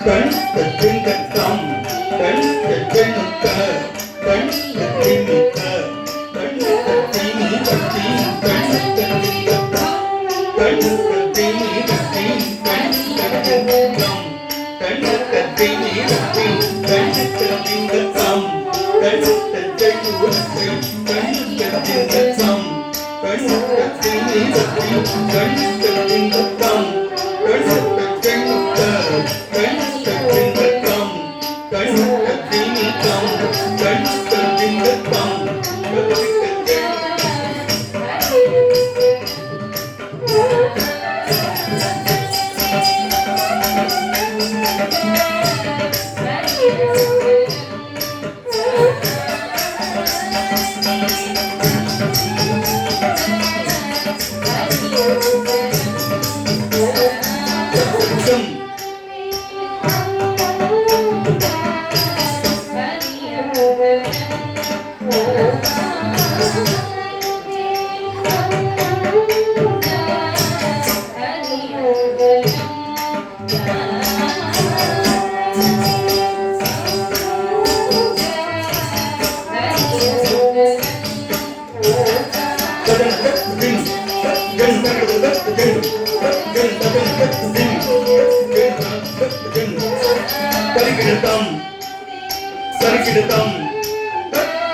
கண் தச்செங்கத்தம் கண் தச்செனுக்க கண் தச்செனுக்க கண் தச்செனி தச்சி கண் தச்செங்கத்தம் கண் தச்செனி தச்சி கண் தச்செங்கத்தம் கண் தச்செனி தச்சி கண் தச்செங்கத்தம் கண் தச்செனுக்க கண் தச்செங்கத்தம் கண் தச்செனி தச்சி கண் தச்செங்கத்தம் கண் தச்செனுக்க கண் தச்செங்கத்தம் கண் தச்செனிதம் கண் தச்செங்கத்தம் சரிகிடதம்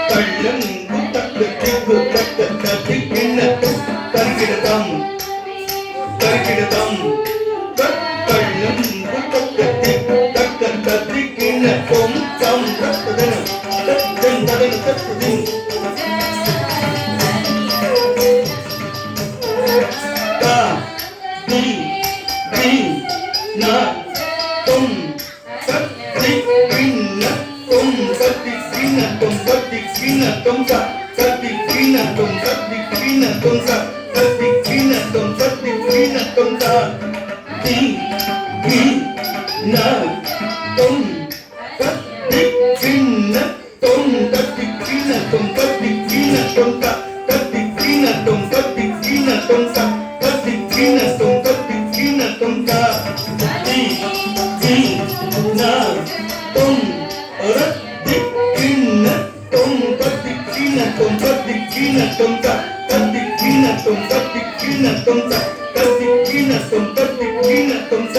கள்ளம் குத்தக்கு குத்தக்கு தத்தி கிண்ணத்து சரிகிடதம் சரிகிடதம் கள்ளம் குத்தக்கு குத்தக்கு தத்தி கிண்ணத்தும் சம் ரத்ததனம் தத்தன் ததன தத்ததின் கா தி தி நா தும் சத்தி கிண்ண கத்தி கிண்ணத்தும் கத்தி கிண்ணத்தும் கத்தி கிண்ணத்தும் கத்தி கிண்ணத்தும் கத்தி கிண்ணத்தும் கத்தி கிண்ணத்தும் தி தி நா தும் கத்தி கிண்ணத்தும் கத்தி கிண்ணத்தும் கத்தி கிண்ணத்தும் கத்தி கிண்ணத்தும் கத்தி கிண்ணத்தும் கத்தி கிண்ணத்தும் கத்தி கிண்ணத்தும் தி தி நா தும் ரத்தி கிண்ணத்தும் கத்தி கிண்ணத்தும் கத்தி கிண்ணத்தும் கத்தி கிண்ணத்தும் கத்தி கிண்ணத்தும் கத்தி கிண்ணத்தும் கத்தி கிண்ணத்தும்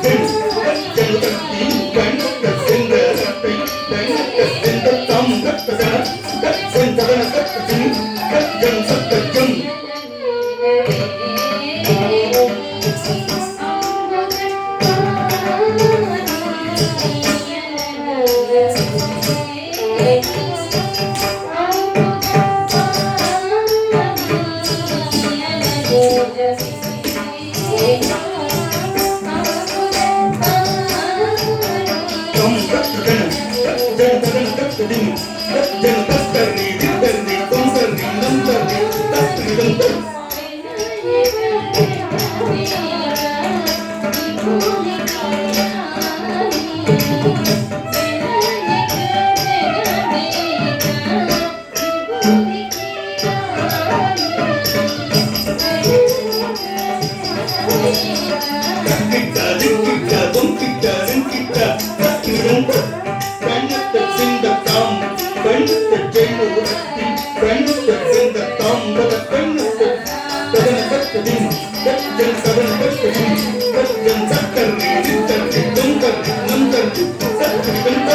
Then தக்கிட்ட திக்கிட்ட தொங்கிட்ட வெங்கிட்ட தக்கிடும் கண்ணத்தை சிந்தத்தாம் கண்ணத்தை செய்து உரத்தி கண்ணத்தை சிந்தத்தாம் கண்ணத்தை கதன கத்ததின் கத்தன் கதன கத்ததின் கத்தன் சக்கரை நித்தரை தொங்கரை நந்தரை சக்கரை கண்ட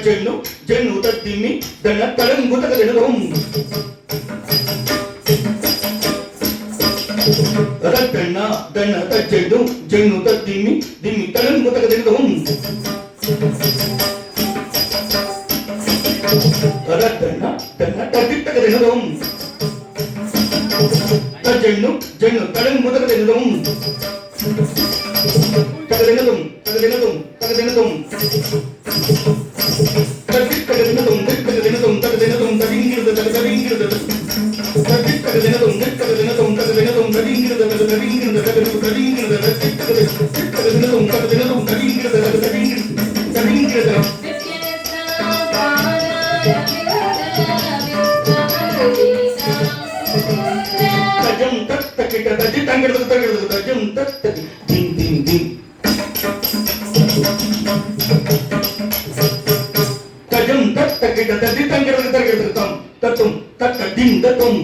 ಜನ್ನು ಜನ್ನು ತತ್ತಿಮ್ಮಿ ದಣ್ಣ ತಳಂಗುತಕ ದಿನದಂ ರದ್ದಣ್ಣ ದಣ್ಣ ತಜ್ಜೆದ್ದು ಜನ್ನು ತತ್ತಿಮ್ಮಿ ದಿಮ್ಮಿ ತಳಂಗುತಕ ದಿನದಂ ರದ್ದಣ್ಣ ದಣ್ಣ ತದ್ದಿತ್ತಕ ದಿನದಂ ತಜ್ಜೆಣ್ಣು ಜನ್ನು ತಳಂಗುತಕ ದಿನದಂ ತಗದಿನದಂ ತಗದಿನದಂ ತಗದಿನದಂ ತತ್ತಂ ತಕ್ಕ ದಿಂ ದತ್ತಂ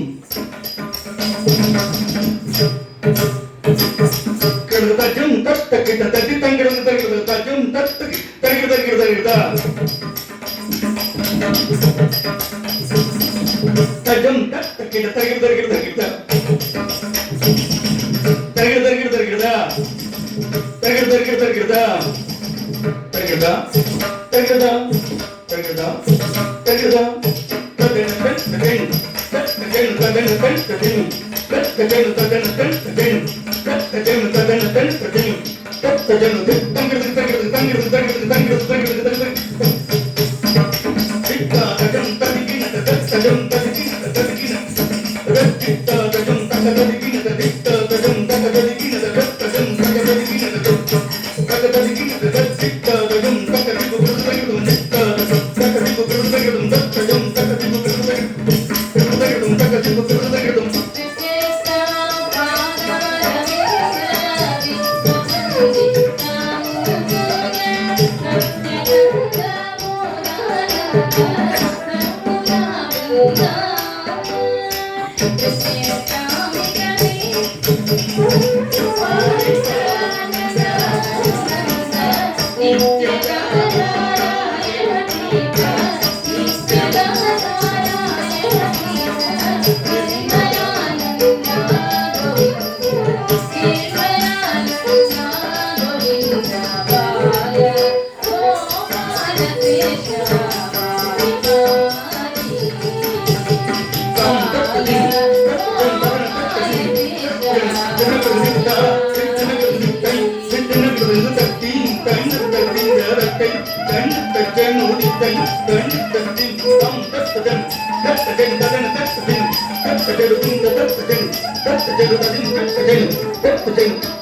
ಕಡದ ಜಂ ತತ್ತ ಕಿಟ ತತ್ತಿ ತಂಗಿಡದ ತಗಿಡದ ತಜಂ ತತ್ತ ತಗಿಡ ತಗಿಡ ತಗಿಡ ತಜಂ ತತ್ತ ಕಿಟ ತಗಿಡ ತಗಿಡ ತಗಿಡ ತಗಿಡ ತಗಿಡ ತಗಿಡ ತಗಿಡ ತಗಿಡ ತಗಿಡ ತಗಿಡ ತಗಿಡ ತಗಿಡ ತಗಿಡ That's the